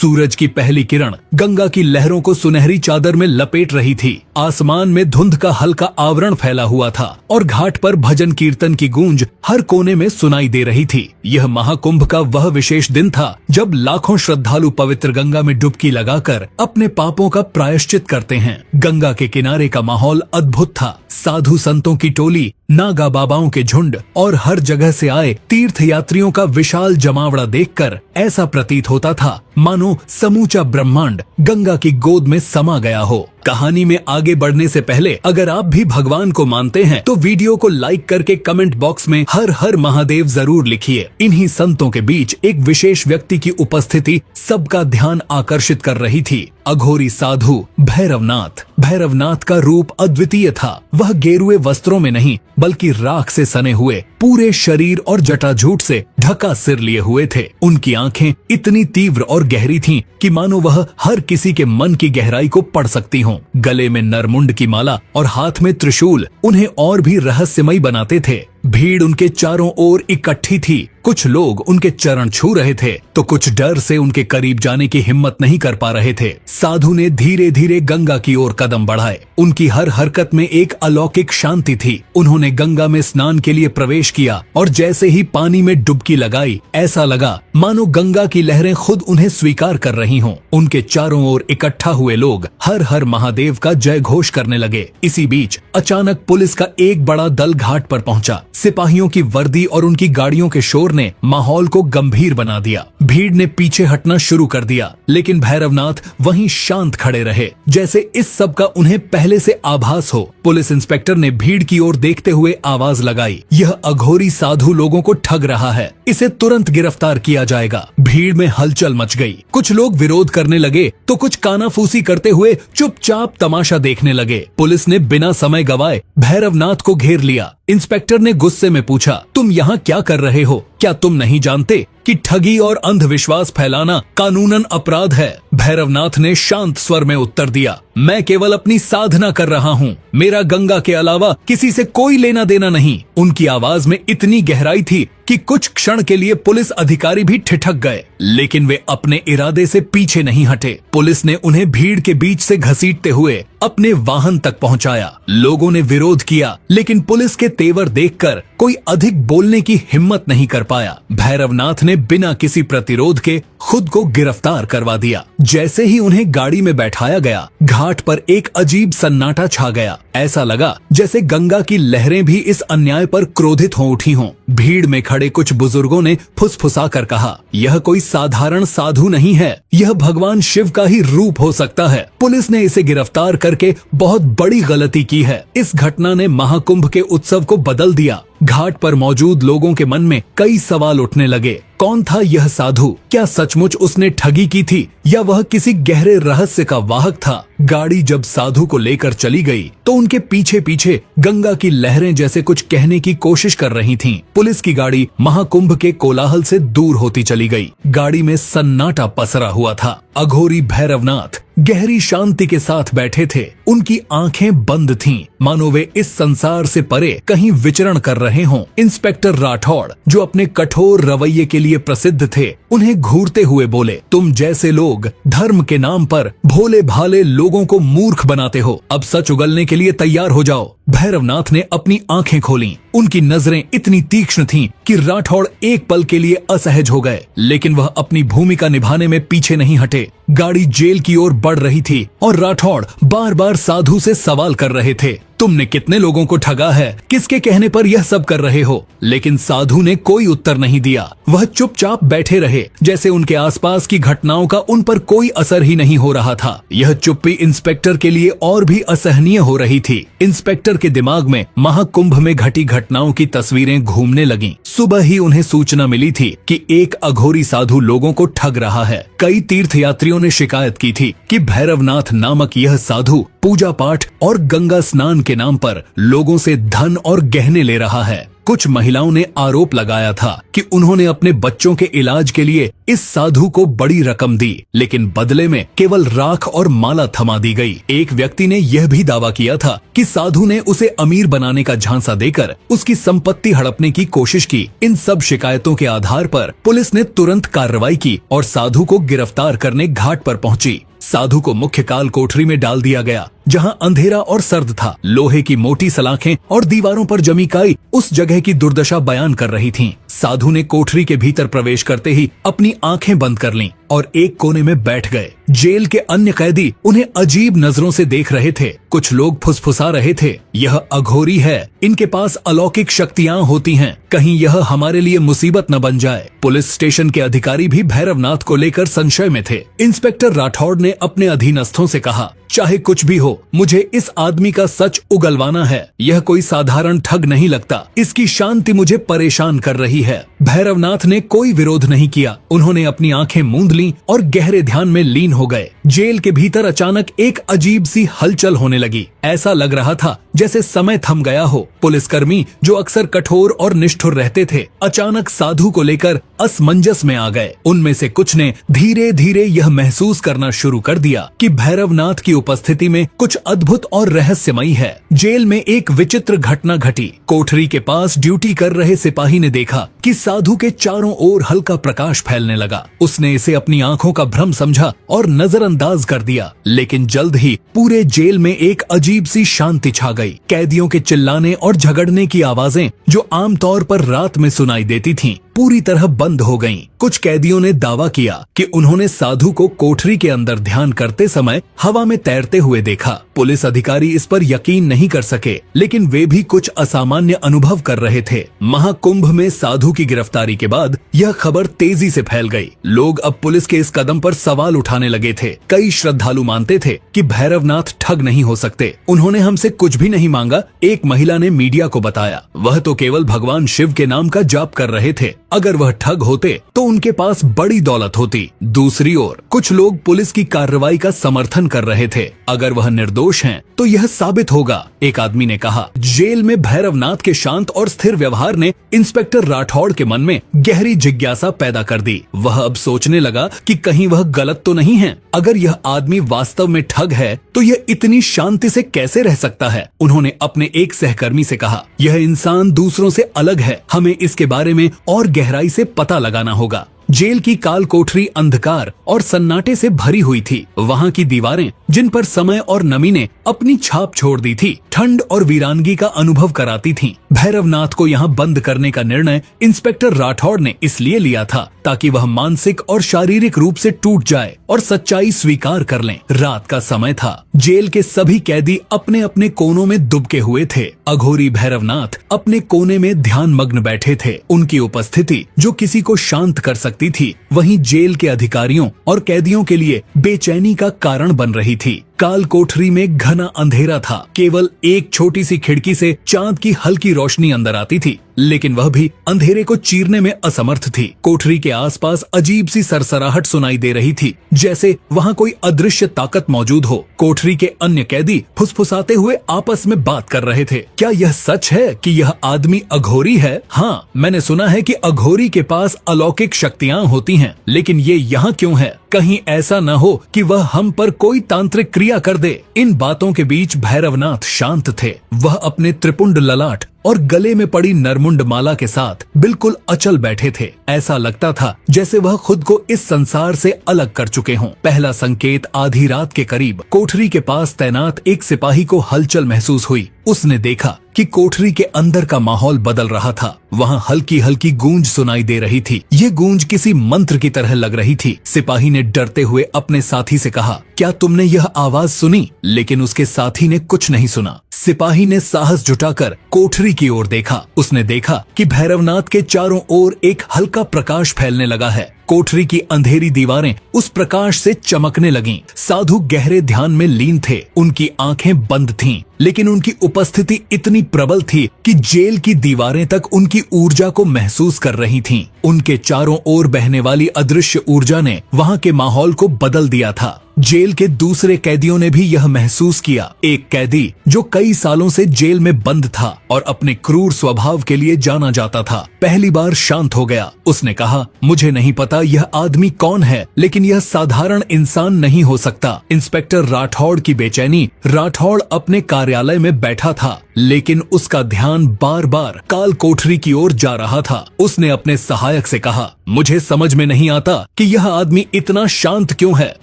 सूरज की पहली किरण गंगा की लहरों को सुनहरी चादर में लपेट रही थी। आसमान में धुंध का हल्का आवरण फैला हुआ था और घाट पर भजन कीर्तन की गूंज हर कोने में सुनाई दे रही थी। यह महाकुंभ का वह विशेष दिन था जब लाखों श्रद्धालु पवित्र गंगा में डुबकी लगाकर अपने पापों का प्रायश्चित करते हैं। गंगा के किनारे का माहौल अद्भुत था। साधु संतों की टोली, नागा बाबाओं के झुंड और हर जगह से आए तीर्थ यात्रियों का विशाल जमावड़ा देखकर ऐसा प्रतीत होता था मानो समूचा ब्रह्मांड गंगा की गोद में समा गया हो। कहानी में आगे बढ़ने से पहले अगर आप भी भगवान को मानते हैं तो वीडियो को लाइक करके कमेंट बॉक्स में हर हर महादेव जरूर लिखिए। इन्हीं संतों के बीच एक विशेष व्यक्ति की उपस्थिति सबका ध्यान आकर्षित कर रही थी। अघोरी साधु भैरवनाथ। भैरवनाथ का रूप अद्वितीय था। वह गेरुए वस्त्रों में नहीं बल्कि राख से सने हुए, पूरे शरीर और जटाजूट से ढका सिर लिए हुए थे। उनकी आंखें इतनी तीव्र और गहरी थीं कि मानो वह हर किसी के मन की गहराई को पढ़ सकती हों। गले में नरमुंड की माला और हाथ में त्रिशूल उन्हें और भी रहस्यमयी बनाते थे। भीड़ उनके चारों ओर इकट्ठी थी। कुछ लोग उनके चरण छू रहे थे तो कुछ डर से उनके करीब जाने की हिम्मत नहीं कर पा रहे थे। साधु ने धीरे धीरे गंगा की ओर कदम बढ़ाए। उनकी हर हरकत में एक अलौकिक शांति थी। उन्होंने गंगा में स्नान के लिए प्रवेश किया और जैसे ही पानी में डुबकी लगाई ऐसा लगा मानो गंगा की लहरें खुद उन्हें स्वीकार कर रही हों। उनके चारों ओर इकट्ठा हुए लोग हर हर महादेव का जय घोष करने लगे। इसी बीच अचानक पुलिस का एक बड़ा दल घाट पर पहुंचा। सिपाहियों की वर्दी और उनकी गाड़ियों के शोर ने माहौल को गंभीर बना दिया। भीड़ ने पीछे हटना शुरू कर दिया, लेकिन भैरवनाथ वहीं शांत खड़े रहे, जैसे इस सब का उन्हें पहले से आभास हो। पुलिस इंस्पेक्टर ने भीड़ की ओर देखते हुए आवाज लगाई, यह अघोरी साधु लोगों को ठग रहा है, इसे तुरंत गिरफ्तार किया जाएगा। भीड़ में हलचल मच गई। कुछ लोग विरोध करने लगे तो कुछ कानाफूसी करते हुए चुपचाप तमाशा देखने लगे। पुलिस ने बिना समय गवाए भैरवनाथ को घेर लिया। इंस्पेक्टर ने गुस्से में पूछा, तुम यहाँ क्या कर रहे हो? क्या तुम नहीं जानते कि ठगी और अंधविश्वास फैलाना कानूनन अपराध है? भैरवनाथ ने शांत स्वर में उत्तर दिया, मैं केवल अपनी साधना कर रहा हूँ। मेरा गंगा के अलावा किसी से कोई लेना देना नहीं। उनकी आवाज में इतनी गहराई थी कि कुछ क्षण के लिए पुलिस अधिकारी भी ठिठक गए, लेकिन वे अपने इरादे से पीछे नहीं हटे। पुलिस ने उन्हें भीड़ के बीच से घसीटते हुए अपने वाहन तक पहुंचाया। लोगों ने विरोध किया, लेकिन पुलिस के तेवर देखकर कोई अधिक बोलने की हिम्मत नहीं कर पाया। भैरवनाथ ने बिना किसी प्रतिरोध के खुद को गिरफ्तार करवा दिया। जैसे ही उन्हें गाड़ी में बैठाया गया, घाट पर एक अजीब सन्नाटा छा गया। ऐसा लगा जैसे गंगा की लहरें भी इस अन्याय पर क्रोधित हो उठी हों। भीड़ में खड़े कुछ बुजुर्गों ने फुसफुसा कर कहा, यह कोई साधारण साधु नहीं है, यह भगवान शिव का ही रूप हो सकता है। पुलिस ने इसे गिरफ्तार करके बहुत बड़ी गलती की है। इस घटना ने महाकुंभ के उत्सव को बदल दिया। घाट पर मौजूद लोगों के मन में कई सवाल उठने लगे। कौन था यह साधु? क्या सचमुच उसने ठगी की थी या वह किसी गहरे रहस्य का वाहक था? गाड़ी जब साधु को लेकर चली गई तो उनके पीछे पीछे गंगा की लहरें जैसे कुछ कहने की कोशिश कर रही थीं। पुलिस की गाड़ी महाकुंभ के कोलाहल से दूर होती चली गई। गाड़ी में सन्नाटा पसरा हुआ था। अघोरी भैरवनाथ गहरी शांति के साथ बैठे थे। उनकी आंखें बंद थीं, मानो वे इस संसार से परे कहीं विचरण कर रहे हों। इंस्पेक्टर राठौड़, जो अपने कठोर रवैये के लिए प्रसिद्ध थे, उन्हें घूरते हुए बोले, तुम जैसे लोग धर्म के नाम पर भोले भाले लोगों को मूर्ख बनाते हो। अब सच उगलने के लिए तैयार हो जाओ। भैरवनाथ ने अपनी आंखें खोलीं। उनकी नजरें इतनी तीक्ष्ण थीं कि राठौड़ एक पल के लिए असहज हो गए, लेकिन वह अपनी भूमिका निभाने में पीछे नहीं हटे। गाड़ी जेल की ओर बढ़ रही थी और राठौड़ बार बार साधु से सवाल कर रहे थे, तुमने कितने लोगों को ठगा है? किसके कहने पर यह सब कर रहे हो? लेकिन साधु ने कोई उत्तर नहीं दिया। वह चुपचाप बैठे रहे, जैसे उनके आसपास की घटनाओं का उन पर कोई असर ही नहीं हो रहा था। यह चुप्पी इंस्पेक्टर के लिए और भी असहनीय हो रही थी। इंस्पेक्टर के दिमाग में महाकुंभ में घटी घटनाओं की तस्वीरें घूमने लगीं। सुबह ही उन्हें सूचना मिली थी कि एक अघोरी साधु लोगों को ठग रहा है। कई तीर्थयात्रियों ने शिकायत की थी कि भैरवनाथ नामक यह साधु पूजा पाठ और गंगा स्नान के नाम पर लोगों से धन और गहने ले रहा है। कुछ महिलाओं ने आरोप लगाया था कि उन्होंने अपने बच्चों के इलाज के लिए इस साधु को बड़ी रकम दी, लेकिन बदले में केवल राख और माला थमा दी गई। एक व्यक्ति ने यह भी दावा किया था कि साधु ने उसे अमीर बनाने का झांसा देकर उसकी संपत्ति हड़पने की कोशिश की। इन सब शिकायतों के आधार पर पुलिस ने तुरंत कार्रवाई की और साधु को गिरफ्तार करने घाट पर पहुंची। साधु को मुख्य काल कोठरी में डाल दिया गया, जहां अंधेरा और सर्द था। लोहे की मोटी सलाखें और दीवारों पर जमी काई उस जगह की दुर्दशा बयान कर रही थीं। साधु ने कोठरी के भीतर प्रवेश करते ही अपनी आंखें बंद कर लीं और एक कोने में बैठ गए। जेल के अन्य कैदी उन्हें अजीब नजरों से देख रहे थे। कुछ लोग फुसफुसा रहे थे, यह अघोरी है, इनके पास अलौकिक शक्तियां होती हैं, कहीं यह हमारे लिए मुसीबत न बन जाए। पुलिस स्टेशन के अधिकारी भी भैरवनाथ को लेकर संशय में थे। इंस्पेक्टर राठौड़ ने अपने अधीनस्थों से कहा, चाहे कुछ भी हो, मुझे इस आदमी का सच उगलवाना है। यह कोई साधारण ठग नहीं लगता, इसकी शांति मुझे परेशान कर रही है। भैरवनाथ ने कोई विरोध नहीं किया। उन्होंने अपनी आंखें मूंद लीं और गहरे ध्यान में लीन हो गए। जेल के भीतर अचानक एक अजीब सी हलचल होने लगी। ऐसा लग रहा था जैसे समय थम गया हो। पुलिसकर्मी जो अक्सर कठोर और निष्ठुर रहते थे, अचानक साधु को लेकर असमंजस में आ गए। उनमें से कुछ ने धीरे धीरे यह महसूस करना शुरू कर दिया कि भैरवनाथ की उपस्थिति में कुछ अद्भुत और रहस्यमयी है। जेल में एक विचित्र घटना घटी। कोठरी के पास ड्यूटी कर रहे सिपाही ने देखा कि साधु के चारों ओर हल्का प्रकाश फैलने लगा। उसने इसे अपनी आंखों का भ्रम समझा और नजरअंदाज कर दिया, लेकिन जल्द ही पूरे जेल में एक अजीब सी शांति छा गई। कैदियों के चिल्लाने और झगड़ने की आवाजें, जो आमतौर पर रात में सुनाई देती थीं, पूरी तरह बंद हो गईं। कुछ कैदियों ने दावा किया कि उन्होंने साधु को कोठरी के अंदर ध्यान करते समय हवा में तैरते हुए देखा। पुलिस अधिकारी इस पर यकीन नहीं कर सके, लेकिन वे भी कुछ असामान्य अनुभव कर रहे थे। महाकुंभ में साधु की गिरफ्तारी के बाद यह खबर तेजी से फैल गई। लोग अब पुलिस के इस कदम पर सवाल उठाने लगे थे। कई श्रद्धालु मानते थे कि भैरवनाथ ठग नहीं हो सकते, उन्होंने हमसे कुछ भी नहीं मांगा। एक महिला ने मीडिया को बताया, वह तो केवल भगवान शिव के नाम का जाप कर रहे थे, अगर वह ठग होते तो उनके पास बड़ी दौलत होती। दूसरी ओर कुछ लोग पुलिस की कार्रवाई का समर्थन कर रहे थे, अगर वह निर्दोष हैं तो यह साबित होगा। एक आदमी ने कहा, जेल में भैरवनाथ के शांत और स्थिर व्यवहार ने इंस्पेक्टर राठौड़ के मन में गहरी जिज्ञासा पैदा कर दी। वह अब सोचने लगा कि कहीं वह गलत तो नहीं है। अगर यह आदमी वास्तव में ठग है तो यह इतनी शांति से कैसे रह सकता है। उन्होंने अपने एक सहकर्मी से कहा, यह इंसान दूसरों से अलग है, हमें इसके बारे में और गहराई से पता लगाना होगा। जेल की काल कोठरी अंधकार और सन्नाटे से भरी हुई थी। वहाँ की दीवारें, जिन पर समय और नमी ने अपनी छाप छोड़ दी थी, ठंड और वीरानगी का अनुभव कराती थीं। भैरवनाथ को यहाँ बंद करने का निर्णय इंस्पेक्टर राठौड़ ने इसलिए लिया था ताकि वह मानसिक और शारीरिक रूप से टूट जाए और सच्चाई स्वीकार कर लें। रात का समय था। जेल के सभी कैदी अपने अपने कोनों में दुबके हुए थे। अघोरी भैरवनाथ अपने कोने में ध्यान मग्न बैठे थे। उनकी उपस्थिति जो किसी को शांत कर सकती थी, वहीं जेल के अधिकारियों और कैदियों के लिए बेचैनी का कारण बन रही थी। काल कोठरी में घना अंधेरा था। केवल एक छोटी सी खिड़की से चांद की हल्की रोशनी अंदर आती थी, लेकिन वह भी अंधेरे को चीरने में असमर्थ थी। कोठरी के आसपास अजीब सी सरसराहट सुनाई दे रही थी, जैसे वहाँ कोई अदृश्य ताकत मौजूद हो। कोठरी के अन्य कैदी फुसफुसाते हुए आपस में बात कर रहे थे। क्या यह सच है कि यह आदमी अघोरी है? हाँ, मैंने सुना है कि अघोरी के पास अलौकिक शक्तियाँ होती हैं, लेकिन ये यहाँ क्यों है? कहीं ऐसा न हो कि वह हम पर कोई तांत्रिक क्रिया कर दे। इन बातों के बीच भैरवनाथ शांत थे। वह अपने त्रिपुंड ललाट और गले में पड़ी नरमुंड माला के साथ बिल्कुल अचल बैठे थे। ऐसा लगता था जैसे वह खुद को इस संसार से अलग कर चुके हों। पहला संकेत आधी रात के करीब कोठरी के पास तैनात एक सिपाही को हलचल महसूस हुई। उसने देखा कि कोठरी के अंदर का माहौल बदल रहा था। वहाँ हल्की हल्की गूंज सुनाई दे रही थी। ये गूंज किसी मंत्र की तरह लग रही थी। सिपाही ने डरते हुए अपने साथी से कहा, क्या तुमने यह आवाज सुनी? लेकिन उसके साथी ने कुछ नहीं सुना। सिपाही ने साहस जुटाकर कोठरी की ओर देखा। उसने देखा कि भैरवनाथ के चारों ओर एक हल्का प्रकाश फैलने लगा है। कोठरी की अंधेरी दीवारें उस प्रकाश से चमकने लगीं। साधु गहरे ध्यान में लीन थे। उनकी आंखें बंद थीं, लेकिन उनकी उपस्थिति इतनी प्रबल थी कि जेल की दीवारें तक उनकी ऊर्जा को महसूस कर रही थीं। उनके चारों ओर बहने वाली अदृश्य ऊर्जा ने वहां के माहौल को बदल दिया था। जेल के दूसरे कैदियों ने भी यह महसूस किया। एक कैदी जो कई सालों से जेल में बंद था और अपने क्रूर स्वभाव के लिए जाना जाता था, पहली बार शांत हो गया। उसने कहा, मुझे नहीं पता यह आदमी कौन है, लेकिन यह साधारण इंसान नहीं हो सकता। इंस्पेक्टर राठौड़ की बेचैनी। राठौड़ अपने कार्यालय में बैठा था, लेकिन उसका ध्यान बार बार काल कोठरी की ओर जा रहा था। उसने अपने सहायक से कहा, मुझे समझ में नहीं आता कि यह आदमी इतना शांत क्यों है।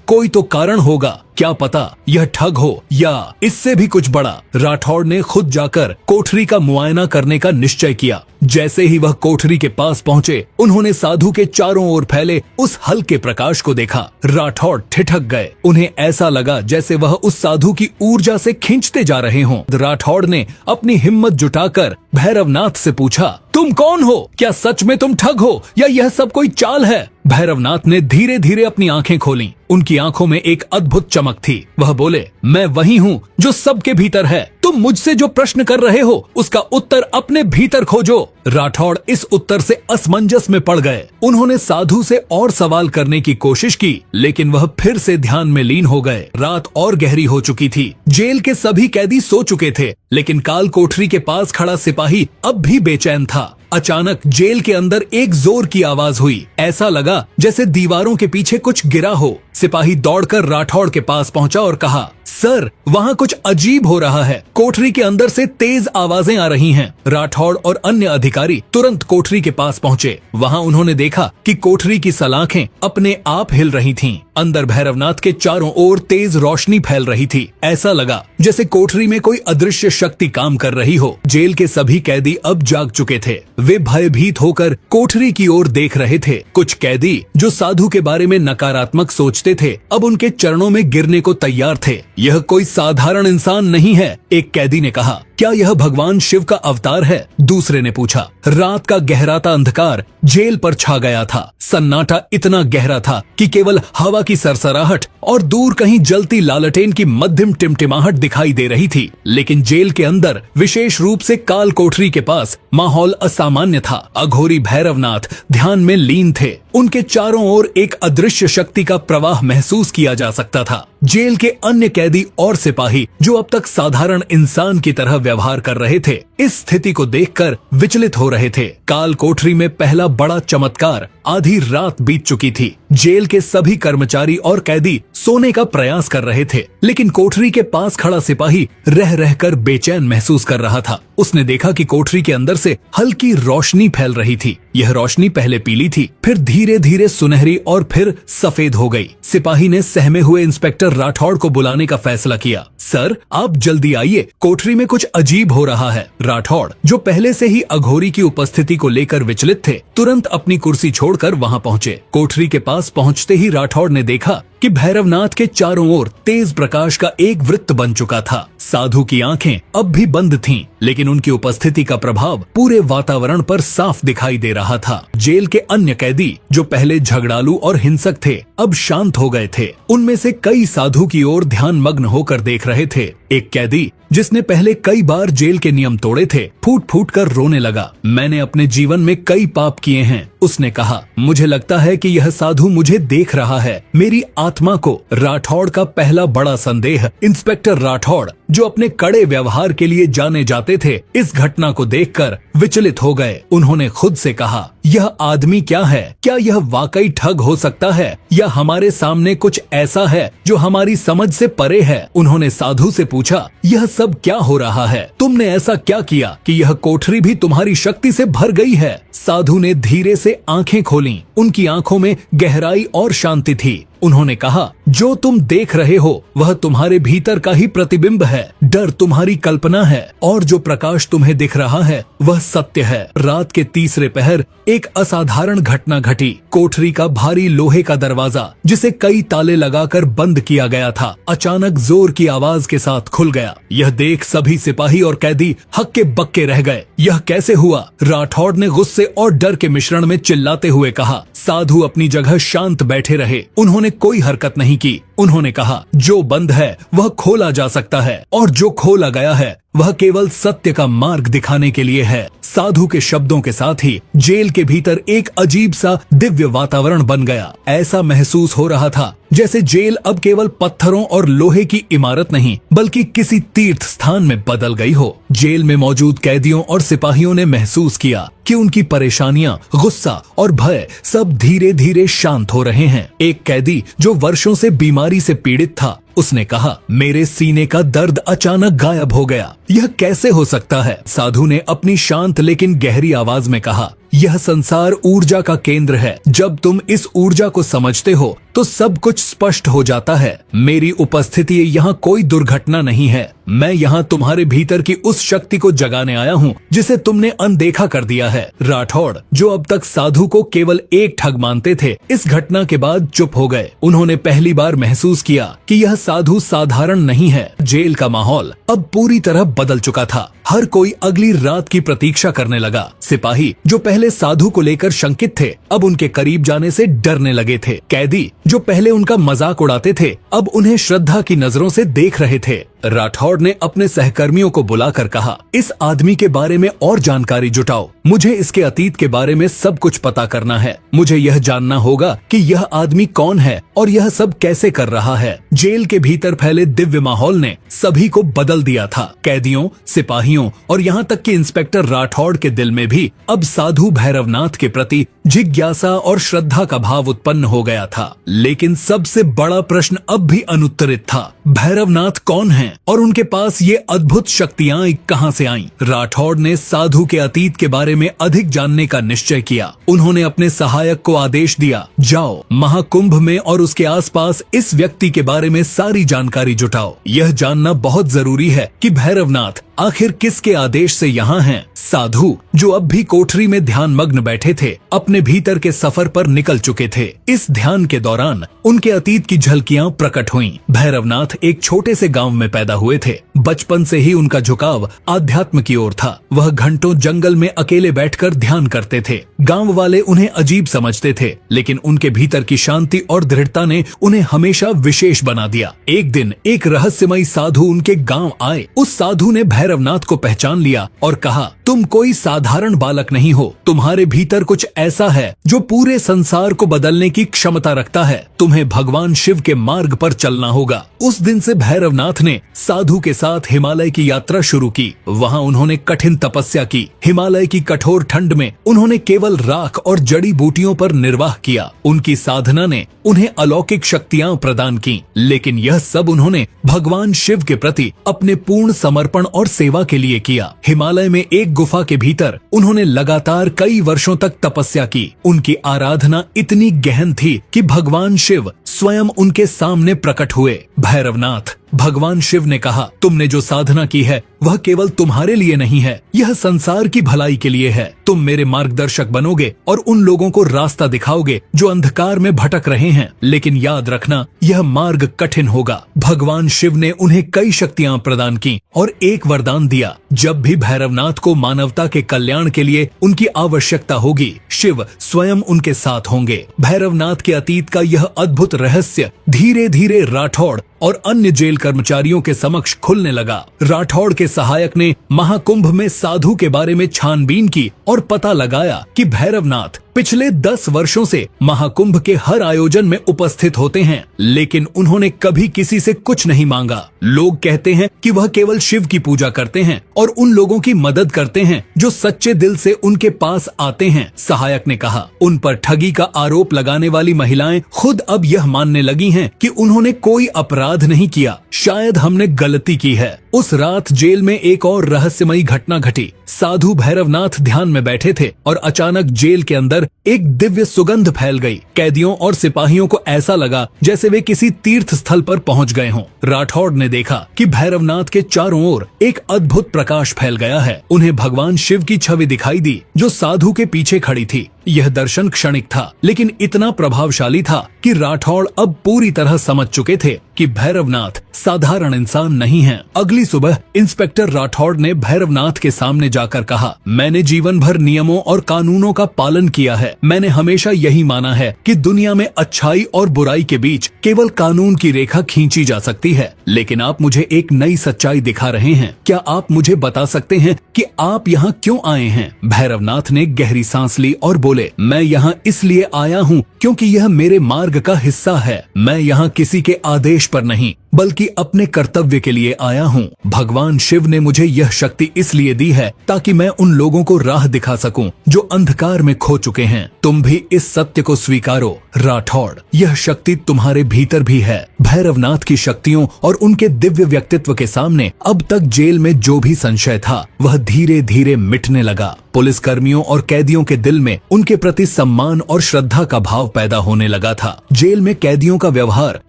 कोई तो कारण होगा, क्या पता यह ठग हो या इससे भी कुछ बड़ा। राठौड़ ने खुद जाकर कोठरी का मुआयना करने का निश्चय किया। जैसे ही वह कोठरी के पास पहुंचे, उन्होंने साधु के चारों ओर फैले उस हल्के प्रकाश को देखा। राठौड़ ठिठक गए। उन्हें ऐसा लगा जैसे वह उस साधु की ऊर्जा से खींचते जा रहे हों। राठौड़ ने अपनी हिम्मत जुटाकर भैरवनाथ से पूछा, तुम कौन हो? क्या सच में तुम ठग हो या यह सब कोई चाल है? भैरवनाथ ने धीरे धीरे अपनी आंखें खोलीं। उनकी आंखों में एक अद्भुत चमक थी। वह बोले, मैं वही हूँ जो सबके भीतर है। तुम मुझसे जो प्रश्न कर रहे हो, उसका उत्तर अपने भीतर खोजो। राठौड़ इस उत्तर से असमंजस में पड़ गए। उन्होंने साधु से और सवाल करने की कोशिश की, लेकिन वह फिर से ध्यान में लीन हो गए। रात और गहरी हो चुकी थी। जेल के सभी कैदी सो चुके थे, लेकिन काल कोठरी के पास खड़ा सिपाही अब भी बेचैन था। अचानक जेल के अंदर एक जोर की आवाज हुई। ऐसा लगा जैसे दीवारों के पीछे कुछ गिरा हो। सिपाही दौड़कर राठौड़ के पास पहुंचा और कहा, सर, वहाँ कुछ अजीब हो रहा है। कोठरी के अंदर से तेज आवाजें आ रही हैं। राठौड़ और अन्य अधिकारी तुरंत कोठरी के पास पहुंचे। वहाँ उन्होंने देखा कि कोठरी की सलाखें अपने आप हिल रही थीं। अंदर भैरवनाथ के चारों ओर तेज रोशनी फैल रही थी। ऐसा लगा जैसे कोठरी में कोई अदृश्य शक्ति काम कर रही हो। जेल के सभी कैदी अब जाग चुके थे। वे भयभीत होकर कोठरी की ओर देख रहे थे। कुछ कैदी जो साधु के बारे में नकारात्मक सोचते थे, अब उनके चरणों में गिरने को तैयार थे। यह कोई साधारण इंसान नहीं है, एक कैदी ने कहा। क्या यह भगवान शिव का अवतार है? दूसरे ने पूछा। रात का गहराता अंधकार जेल पर छा गया था। सन्नाटा इतना गहरा था कि केवल हवा की सरसराहट और दूर कहीं जलती लालटेन की मध्यम टिमटिमाहट दिखाई दे रही थी। लेकिन जेल के अंदर, विशेष रूप से काल कोठरी के पास, माहौल असामान्य था। अघोरी भैरवनाथ ध्यान में लीन थे। उनके चारों ओर एक अदृश्य शक्ति का प्रवाह महसूस किया जा सकता था। जेल के अन्य कैदी और सिपाही जो अब तक साधारण इंसान की तरह व्यवहार कर रहे थे, इस स्थिति को देखकर विचलित हो रहे थे। काल कोठरी में पहला बड़ा चमत्कार। आधी रात बीत चुकी थी। जेल के सभी कर्मचारी और कैदी सोने का प्रयास कर रहे थे, लेकिन कोठरी के पास खड़ा सिपाही रह रहकर बेचैन महसूस कर रहा था। उसने देखा कि कोठरी के अंदर से हल्की रोशनी फैल रही थी। यह रोशनी पहले पीली थी, फिर धीरे धीरे सुनहरी और फिर सफेद हो गई। सिपाही ने सहमे हुए इंस्पेक्टर राठौड़ को बुलाने का फैसला किया। सर, आप जल्दी आइए, कोठरी में कुछ अजीब हो रहा है। राठौड़, जो पहले से ही अघोरी की उपस्थिति को लेकर विचलित थे, तुरंत अपनी कुर्सी छोड़कर वहां पहुंचे। कोठरी के पास पहुंचते ही राठौड़ ने देखा कि भैरवनाथ के चारों ओर तेज प्रकाश का एक वृत्त बन चुका था। साधु की आंखें अब भी बंद थीं, लेकिन उनकी उपस्थिति का प्रभाव पूरे वातावरण पर साफ दिखाई दे रहा था। जेल के अन्य कैदी जो पहले झगड़ालू और हिंसक थे, अब शांत हो गए थे। उनमें से कई साधु की ओर ध्यान मग्न होकर देख रहे थे। एक कैदी जिसने पहले कई बार जेल के नियम तोड़े थे, फूट फूट कर रोने लगा। मैंने अपने जीवन में कई पाप किए हैं, उसने कहा। मुझे लगता है कि यह साधु मुझे देख रहा है, मेरी आत्मा को। राठौड़ का पहला बड़ा संदेह। इंस्पेक्टर राठौड़, जो अपने कड़े व्यवहार के लिए जाने जाते थे, इस घटना को देखकर विचलित हो गए। उन्होंने खुद से कहा, यह आदमी क्या है? क्या यह वाकई ठग हो सकता है या हमारे सामने कुछ ऐसा है जो हमारी समझ से परे है? उन्होंने साधु से पूछा, यह सब क्या हो रहा है? तुमने ऐसा क्या किया कि यह कोठरी भी तुम्हारी शक्ति से भर गई है? साधु ने धीरे से आंखें खोलीं। उनकी आंखों में गहराई और शांति थी। उन्होंने कहा, जो तुम देख रहे हो वह तुम्हारे भीतर का ही प्रतिबिंब है। डर तुम्हारी कल्पना है और जो प्रकाश तुम्हें दिख रहा है वह सत्य है। रात के तीसरे पहर एक असाधारण घटना घटी। कोठरी का भारी लोहे का दरवाजा, जिसे कई ताले लगाकर बंद किया गया था, अचानक जोर की आवाज के साथ खुल गया। यह देख सभी सिपाही और कैदी हक्के बक्के रह गए। यह कैसे हुआ? राठौड़ ने गुस्से और डर के मिश्रण में चिल्लाते हुए कहा। साधु अपनी जगह शांत बैठे रहे। उन्होंने कोई हरकत नहीं की। उन्होंने कहा, जो बंद है वह खोला जा सकता है और जो खोला गया है वह केवल सत्य का मार्ग दिखाने के लिए है। साधु के शब्दों के साथ ही जेल के भीतर एक अजीब सा दिव्य वातावरण बन गया। ऐसा महसूस हो रहा था जैसे जेल अब केवल पत्थरों और लोहे की इमारत नहीं बल्कि किसी तीर्थ स्थान में बदल गई हो। जेल में मौजूद कैदियों और सिपाहियों ने महसूस किया कि उनकी परेशानियां, गुस्सा और भय सब धीरे धीरे शांत हो रहे हैं। एक कैदी जो वर्षों से बीमारी से पीड़ित था, उसने कहा, मेरे सीने का दर्द अचानक गायब हो गया। यह कैसे हो सकता है? साधु ने अपनी शांत लेकिन गहरी आवाज में कहा, यह संसार ऊर्जा का केंद्र है। जब तुम इस ऊर्जा को समझते हो तो सब कुछ स्पष्ट हो जाता है। मेरी उपस्थिति यहाँ कोई दुर्घटना नहीं है। मैं यहाँ तुम्हारे भीतर की उस शक्ति को जगाने आया हूँ जिसे तुमने अनदेखा कर दिया है। राठौड़, जो अब तक साधु को केवल एक ठग मानते थे, इस घटना के बाद चुप हो गए। उन्होंने पहली बार महसूस किया कि यह साधु साधारण नहीं है। जेल का माहौल अब पूरी तरह बदल चुका था। हर कोई अगली रात की प्रतीक्षा करने लगा। सिपाही जो पहले साधु को लेकर शंकित थे, अब उनके करीब जाने से डरने लगे थे। कैदी जो पहले उनका मजाक उड़ाते थे, अब उन्हें श्रद्धा की नजरों से देख रहे थे। राठौड़ ने अपने सहकर्मियों को बुलाकर कहा, इस आदमी के बारे में और जानकारी जुटाओ। मुझे इसके अतीत के बारे में सब कुछ पता करना है। मुझे यह जानना होगा कि यह आदमी कौन है और यह सब कैसे कर रहा है। जेल के भीतर फैले दिव्य माहौल ने सभी को बदल दिया था। कैदियों, सिपाहियों और यहाँ तक कि इंस्पेक्टर राठौड़ के दिल में भी अब साधु भैरवनाथ के प्रति जिज्ञासा और श्रद्धा का भाव उत्पन्न हो गया था। लेकिन सबसे बड़ा प्रश्न अब भी अनुत्तरित था। भैरवनाथ कौन हैं और उनके पास ये अद्भुत शक्तियां कहां से आईं? राठौड़ ने साधु के अतीत के बारे में अधिक जानने का निश्चय किया। उन्होंने अपने सहायक को आदेश दिया, जाओ महाकुंभ में और उसके आसपास इस व्यक्ति के बारे में सारी जानकारी जुटाओ। यह जानना बहुत जरूरी है कि भैरवनाथ आखिर किसके आदेश से यहाँ हैं। साधु जो अब भी कोठरी में ध्यान मग्न बैठे थे, अपने भीतर के सफर पर निकल चुके थे। इस ध्यान के दौरान उनके अतीत की झलकियां प्रकट हुईं। भैरवनाथ एक छोटे से गांव में पैदा हुए थे। बचपन से ही उनका झुकाव आध्यात्म की ओर था। वह घंटों जंगल में अकेले बैठकर ध्यान करते थे। गांव वाले उन्हें अजीब समझते थे, लेकिन उनके भीतर की शांति और दृढ़ता ने उन्हें हमेशा विशेष बना दिया। एक दिन एक रहस्यमयी साधु उनके गांव आए। उस साधु ने भैरवनाथ को पहचान लिया और कहा, तुम कोई साधारण बालक नहीं हो। तुम्हारे भीतर कुछ ऐसा है जो पूरे संसार को बदलने की क्षमता रखता है। तुम्हें भगवान शिव के मार्ग पर चलना होगा। उस दिन से भैरवनाथ ने साधु के साथ हिमालय की यात्रा शुरू की। वहाँ उन्होंने कठिन तपस्या की। हिमालय की कठोर ठंड में उन्होंने केवल राख और जड़ी बूटियों पर निर्वाह किया। उनकी साधना ने उन्हें अलौकिक शक्तियां प्रदान की, लेकिन यह सब उन्होंने भगवान शिव के प्रति अपने पूर्ण समर्पण और सेवा के लिए किया। हिमालय में एक गुफा के भीतर उन्होंने लगातार कई वर्षों तक तपस्या की। उनकी आराधना इतनी गहन थी कि भगवान शिव स्वयं उनके सामने प्रकट हुए। भैरवनाथ, भगवान शिव ने कहा, तुमने जो साधना की है वह केवल तुम्हारे लिए नहीं है, यह संसार की भलाई के लिए है। तुम मेरे मार्गदर्शक बनोगे और उन लोगों को रास्ता दिखाओगे जो अंधकार में भटक रहे हैं। लेकिन याद रखना, यह मार्ग कठिन होगा। भगवान शिव ने उन्हें कई शक्तियां प्रदान की और एक वरदान दिया, जब भी भैरवनाथ को मानवता के कल्याण के लिए उनकी आवश्यकता होगी, शिव स्वयं उनके साथ होंगे। भैरवनाथ के अतीत का यह अद्भुत रहस्य धीरे धीरे राठौड़ और अन्य जेल कर्मचारियों के समक्ष खुलने लगा। राठौड़ के सहायक ने महाकुंभ में साधु के बारे में छानबीन की और पता लगाया कि भैरवनाथ पिछले 10 वर्षों से महाकुंभ के हर आयोजन में उपस्थित होते हैं, लेकिन उन्होंने कभी किसी से कुछ नहीं मांगा। लोग कहते हैं कि वह केवल शिव की पूजा करते हैं और उन लोगों की मदद करते हैं जो सच्चे दिल से उनके पास आते हैं। सहायक ने कहा, उन पर ठगी का आरोप लगाने वाली महिलाएं खुद अब यह मानने लगी हैं कि उन्होंने कोई अपराध नहीं किया। शायद हमने गलती की है। उस रात जेल में एक और रहस्यमयी घटना घटी। साधु भैरवनाथ ध्यान में बैठे थे और अचानक जेल के अंदर एक दिव्य सुगंध फैल गई। कैदियों और सिपाहियों को ऐसा लगा जैसे वे किसी तीर्थ स्थल पर पहुंच गए हों। राठौड़ ने देखा कि भैरवनाथ के चारों ओर एक अद्भुत प्रकाश फैल गया है। उन्हें भगवान शिव की छवि दिखाई दी जो साधु के पीछे खड़ी थी। यह दर्शन क्षणिक था, लेकिन इतना प्रभावशाली था कि राठौड़ अब पूरी तरह समझ चुके थे कि भैरवनाथ साधारण इंसान नहीं है। अगली सुबह इंस्पेक्टर राठौड़ ने भैरवनाथ के सामने जाकर कहा, मैंने जीवन भर नियमों और कानूनों का पालन किया है। मैंने हमेशा यही माना है कि दुनिया में अच्छाई और बुराई के बीच केवल कानून की रेखा खींची जा सकती है, लेकिन आप मुझे एक नई सच्चाई दिखा रहे हैं। क्या आप मुझे बता सकते हैं कि आप यहाँ क्यों आए हैं? भैरवनाथ ने गहरी सांस ली और बोले, बोले, मैं यहाँ इसलिए आया हूँ क्योंकि यह मेरे मार्ग का हिस्सा है। मैं यहाँ किसी के आदेश पर नहीं बल्कि अपने कर्तव्य के लिए आया हूँ। भगवान शिव ने मुझे यह शक्ति इसलिए दी है ताकि मैं उन लोगों को राह दिखा सकूं जो अंधकार में खो चुके हैं। तुम भी इस सत्य को स्वीकारो राठौड़, यह शक्ति तुम्हारे भीतर भी है। भैरवनाथ की शक्तियों और उनके दिव्य व्यक्तित्व के सामने अब तक जेल में जो भी संशय था वह धीरे धीरे मिटने लगा। पुलिस कर्मियों और कैदियों के दिल में उनके प्रति सम्मान और श्रद्धा का भाव पैदा होने लगा था। जेल में कैदियों का व्यवहार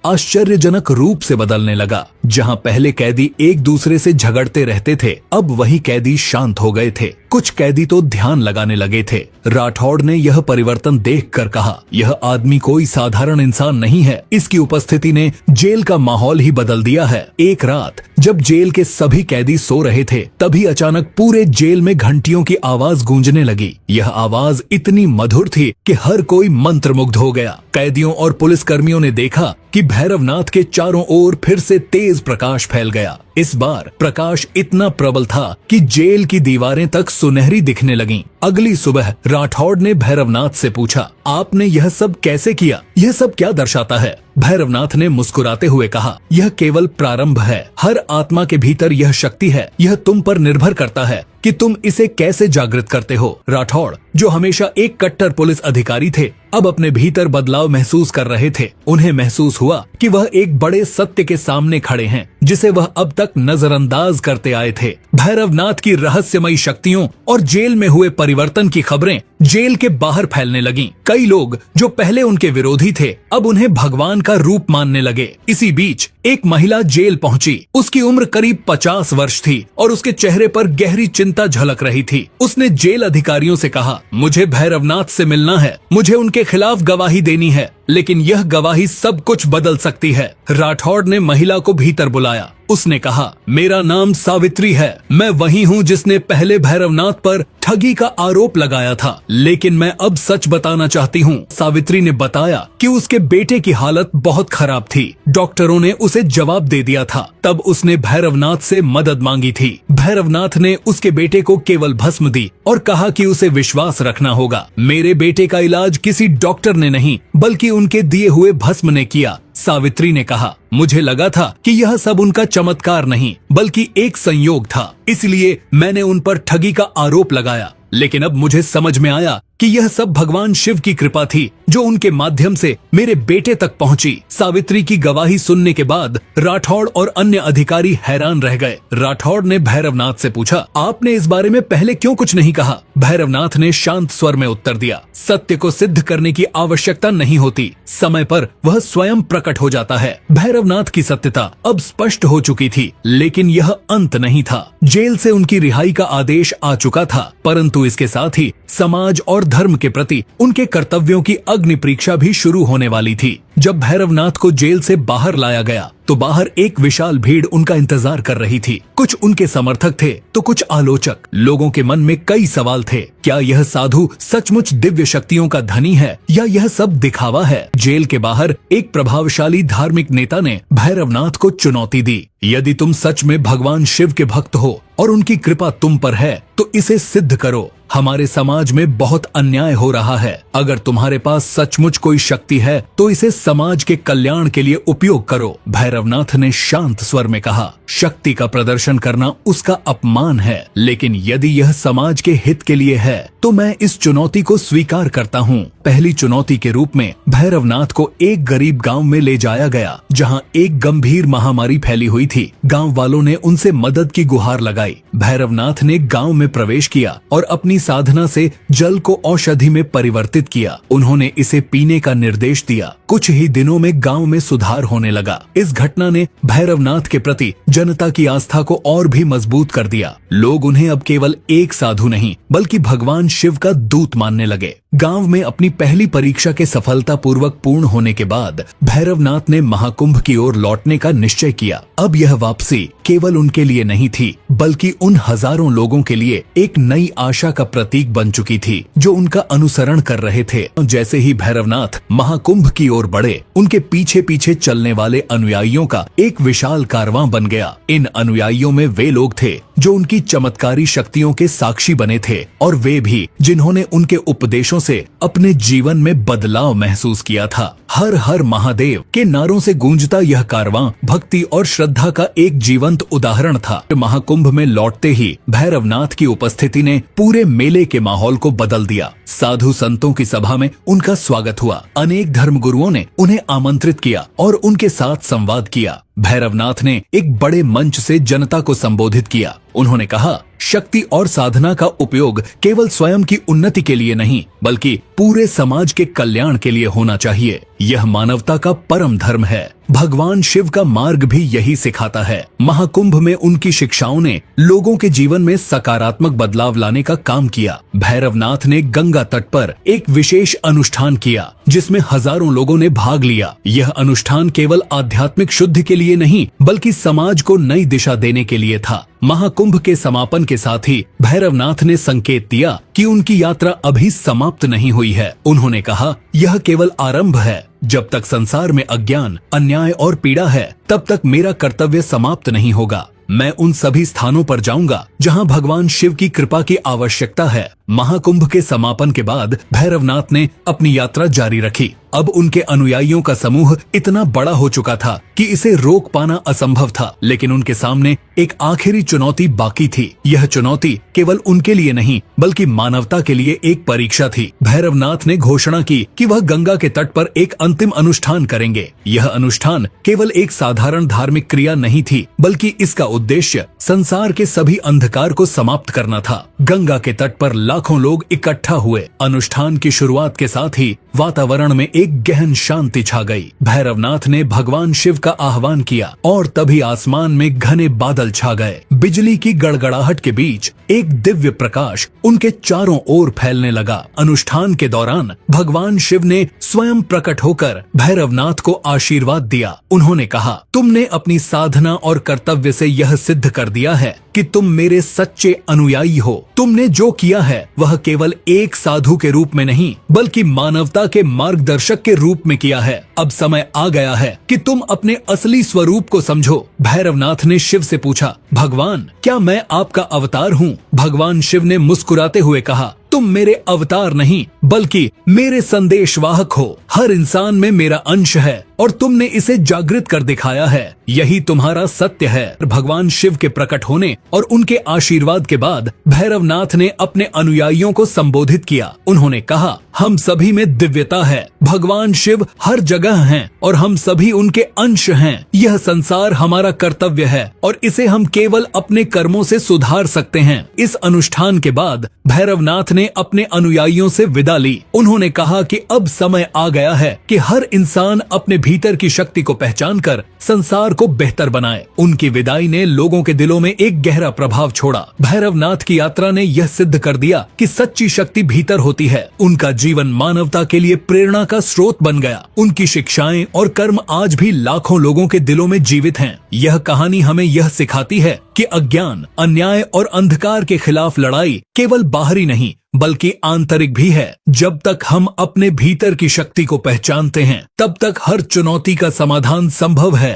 आश्चर्यजनक रूप से बदलने लगा। जहां पहले कैदी एक दूसरे से झगड़ते रहते थे, अब वही कैदी शांत हो गए थे। कुछ कैदी तो ध्यान लगाने लगे थे। राठौड़ ने यह परिवर्तन देखकर कहा, यह आदमी कोई साधारण इंसान नहीं है। इसकी उपस्थिति ने जेल का माहौल ही बदल दिया है। एक रात जब जेल के सभी कैदी सो रहे थे, तभी अचानक पूरे जेल में घंटियों की आवाज गूंजने लगी। यह आवाज इतनी मधुर थी कि हर कोई मंत्रमुग्ध हो गया। कैदियों और पुलिस कर्मियों ने देखा कि भैरवनाथ के चारों ओर फिर से तेज प्रकाश फैल गया। इस बार प्रकाश इतना प्रबल था कि जेल की दीवारें तक सुनहरी दिखने लगीं। अगली सुबह राठौड़ ने भैरवनाथ से पूछा, आपने यह सब कैसे किया? यह सब क्या दर्शाता है? भैरवनाथ ने मुस्कुराते हुए कहा, यह केवल प्रारंभ है। हर आत्मा के भीतर यह शक्ति है। यह तुम पर निर्भर करता है कि तुम इसे कैसे जागृत करते हो। राठौड़, जो हमेशा एक कट्टर पुलिस अधिकारी थे, अब अपने भीतर बदलाव महसूस कर रहे थे। उन्हें महसूस हुआ कि वह एक बड़े सत्य के सामने खड़े हैं जिसे वह अब तक नजरअंदाज करते आए थे। भैरवनाथ की रहस्यमयी शक्तियों और जेल में हुए परिवर्तन की खबरें जेल के बाहर फैलने लगीं। कई लोग जो पहले उनके विरोधी थे अब उन्हें भगवान का रूप मानने लगे। इसी बीच एक महिला जेल पहुंची। उसकी उम्र करीब 50 वर्ष थी और उसके चेहरे पर गहरी चिंता झलक रही थी। उसने जेल अधिकारियों से कहा, मुझे भैरवनाथ से मिलना है। मुझे उनके खिलाफ गवाही देनी है, लेकिन यह गवाही सब कुछ बदल सकती है। राठौड़ ने महिला को भीतर बुलाया। उसने कहा, मेरा नाम सावित्री है। मैं वही हूँ जिसने पहले भैरवनाथ पर ठगी का आरोप लगाया था, लेकिन मैं अब सच बताना चाहती हूँ। सावित्री ने बताया कि उसके बेटे की हालत बहुत खराब थी। डॉक्टरों ने उसे जवाब दे दिया था। तब उसने भैरवनाथ से मदद मांगी थी। भैरवनाथ ने उसके बेटे को केवल भस्म दी और कहा कि उसे विश्वास रखना होगा। मेरे बेटे का इलाज किसी डॉक्टर ने नहीं बल्कि उनके दिए हुए भस्म ने किया। सावित्री ने कहा, मुझे लगा था कि यह सब उनका चमत्कार नहीं बल्कि एक संयोग था, इसलिए मैंने उन पर ठगी का आरोप लगाया। लेकिन अब मुझे समझ में आया कि यह सब भगवान शिव की कृपा थी जो उनके माध्यम से मेरे बेटे तक पहुंची। सावित्री की गवाही सुनने के बाद राठौड़ और अन्य अधिकारी हैरान रह गए। राठौड़ ने भैरवनाथ से पूछा, आपने इस बारे में पहले क्यों कुछ नहीं कहा? भैरवनाथ ने शांत स्वर में उत्तर दिया, सत्य को सिद्ध करने की आवश्यकता नहीं होती, समय पर वह स्वयं प्रकट हो जाता है। भैरवनाथ की सत्यता अब स्पष्ट हो चुकी थी, लेकिन यह अंत नहीं था। जेल से उनकी रिहाई का आदेश आ चुका था, परंतु इसके साथ ही समाज और धर्म के प्रति उनके कर्तव्यों की अग्नि परीक्षा भी शुरू होने वाली थी। जब भैरवनाथ को जेल से बाहर लाया गया तो बाहर एक विशाल भीड़ उनका इंतजार कर रही थी। कुछ उनके समर्थक थे तो कुछ आलोचक। लोगों के मन में कई सवाल थे। क्या यह साधु सचमुच दिव्य शक्तियों का धनी है या यह सब दिखावा है? जेल के बाहर एक प्रभावशाली धार्मिक नेता ने भैरवनाथ को चुनौती दी, यदि तुम सच में भगवान शिव के भक्त हो और उनकी कृपा तुम पर है तो इसे सिद्ध करो। हमारे समाज में बहुत अन्याय हो रहा है। अगर तुम्हारे पास सचमुच कोई शक्ति है तो इसे समाज के कल्याण के लिए उपयोग करो। भैरवनाथ ने शांत स्वर में कहा, शक्ति का प्रदर्शन करना उसका अपमान है, लेकिन यदि यह समाज के हित के लिए है तो मैं इस चुनौती को स्वीकार करता हूँ। पहली चुनौती के रूप में भैरवनाथ को एक गरीब गांव में ले जाया गया जहां एक गंभीर महामारी फैली हुई थी। गांव वालों ने उनसे मदद की गुहार लगाई। भैरवनाथ ने गांव में प्रवेश किया और अपनी साधना से जल को औषधि में परिवर्तित किया। उन्होंने इसे पीने का निर्देश दिया। कुछ ही दिनों में गांव में सुधार होने लगा। इस घटना ने भैरवनाथ के प्रति जनता की आस्था को और भी मजबूत कर दिया। लोग उन्हें अब केवल एक साधु नहीं बल्कि भगवान शिव का दूत मानने लगे। गांव में अपनी पहली परीक्षा के सफलतापूर्वक पूर्ण होने के बाद भैरवनाथ ने महाकुंभ की ओर लौटने का निश्चय किया। अब यह वापसी केवल उनके लिए नहीं थी बल्कि उन हजारों लोगों के लिए एक नई आशा का प्रतीक बन चुकी थी जो उनका अनुसरण कर रहे थे। जैसे ही भैरवनाथ महाकुंभ की ओर बढ़े, उनके पीछे पीछे चलने वाले अनुयायियों का एक विशाल कारवां बन गया। इन अनुयायियों में वे लोग थे जो उनकी चमत्कारी शक्तियों के साक्षी बने थे और वे भी जिन्होंने उनके उपदेशों वर्षों से अपने जीवन में बदलाव महसूस किया था। हर हर महादेव के नारों से गूंजता यह कारवां भक्ति और श्रद्धा का एक जीवंत उदाहरण था। महाकुंभ में लौटते ही भैरवनाथ की उपस्थिति ने पूरे मेले के माहौल को बदल दिया। साधु संतों की सभा में उनका स्वागत हुआ। अनेक धर्मगुरुओं ने उन्हें आमंत्रित किया और उनके साथ संवाद किया। भैरवनाथ ने एक बड़े मंच से जनता को संबोधित किया। उन्होंने कहा, शक्ति और साधना का उपयोग केवल स्वयं की उन्नति के लिए नहीं बल्कि पूरे समाज के कल्याण के लिए होना चाहिए। यह मानवता का परम धर्म है। भगवान शिव का मार्ग भी यही सिखाता है। महाकुंभ में उनकी शिक्षाओं ने लोगों के जीवन में सकारात्मक बदलाव लाने का काम किया। भैरवनाथ ने गंगा तट पर एक विशेष अनुष्ठान किया जिसमें हजारों लोगों ने भाग लिया। यह अनुष्ठान केवल आध्यात्मिक शुद्धि के लिए नहीं बल्कि समाज को नई दिशा देने के लिए था। महाकुंभ के समापन के साथ ही भैरवनाथ ने संकेत दिया कि उनकी यात्रा अभी समाप्त नहीं हुई है। उन्होंने कहा, यह केवल आरंभ है। जब तक संसार में अज्ञान, अन्याय और पीड़ा है तब तक मेरा कर्तव्य समाप्त नहीं होगा। मैं उन सभी स्थानों पर जाऊंगा जहां भगवान शिव की कृपा की आवश्यकता है। महाकुंभ के समापन के बाद भैरवनाथ ने अपनी यात्रा जारी रखी। अब उनके अनुयायियों का समूह इतना बड़ा हो चुका था कि इसे रोक पाना असंभव था, लेकिन उनके सामने एक आखिरी चुनौती बाकी थी। यह चुनौती केवल उनके लिए नहीं बल्कि मानवता के लिए एक परीक्षा थी। भैरवनाथ ने घोषणा की कि वह गंगा के तट पर एक अंतिम अनुष्ठान करेंगे। यह अनुष्ठान केवल एक साधारण धार्मिक क्रिया नहीं थी बल्कि इसका उद्देश्य संसार के सभी अंधकार को समाप्त करना था। गंगा के तट पर लाखों लोग इकट्ठा हुए। अनुष्ठान की शुरुआत के साथ ही वातावरण में एक गहन शांति छा गई। भैरवनाथ ने भगवान शिव का आह्वान किया और तभी आसमान में घने बादल छा गए। बिजली की गड़गड़ाहट के बीच एक दिव्य प्रकाश उनके चारों ओर फैलने लगा। अनुष्ठान के दौरान भगवान शिव ने स्वयं प्रकट होकर भैरवनाथ को आशीर्वाद दिया। उन्होंने कहा, तुमने अपनी साधना और कर्तव्य से यह सिद्ध कर दिया है कि तुम मेरे सच्चे अनुयायी हो। तुमने जो किया है वह केवल एक साधु के रूप में नहीं बल्कि मानवता के मार्गदर्शक के रूप में किया है। अब समय आ गया है कि तुम अपने असली स्वरूप को समझो। भैरवनाथ ने शिव से पूछा, भगवान, क्या मैं आपका अवतार हूँ? भगवान शिव ने मुस्कुराते हुए कहा, तुम मेरे अवतार नहीं बल्कि मेरे संदेशवाहक हो। हर इंसान में मेरा अंश है और तुमने इसे जागृत कर दिखाया है। यही तुम्हारा सत्य है। भगवान शिव के प्रकट होने और उनके आशीर्वाद के बाद भैरवनाथ ने अपने अनुयायियों को संबोधित किया। उन्होंने कहा, हम सभी में दिव्यता है। भगवान शिव हर जगह हैं और हम सभी उनके अंश हैं। यह संसार हमारा कर्तव्य है और इसे हम केवल अपने कर्मों से सुधार सकते हैं। इस अनुष्ठान के बाद भैरवनाथ ने अपने अनुयायियों से विदा ली। उन्होंने कहा कि अब समय आ गया है कि हर इंसान अपने भीतर की शक्ति को पहचान कर संसार को बेहतर बनाए। उनकी विदाई ने लोगों के दिलों में एक गहरा प्रभाव छोड़ा। भैरवनाथ की यात्रा ने यह सिद्ध कर दिया कि सच्ची शक्ति भीतर होती है। उनका जीवन मानवता के लिए प्रेरणा का स्रोत बन गया। उनकी शिक्षाएं और कर्म आज भी लाखों लोगों के दिलों में जीवित हैं। यह कहानी हमें यह सिखाती है कि अज्ञान, अन्याय और अंधकार के खिलाफ लड़ाई केवल बाहरी नहीं बल्कि आंतरिक भी है। जब तक हम अपने भीतर की शक्ति को पहचानते हैं तब तक हर चुनौती का समाधान संभव है।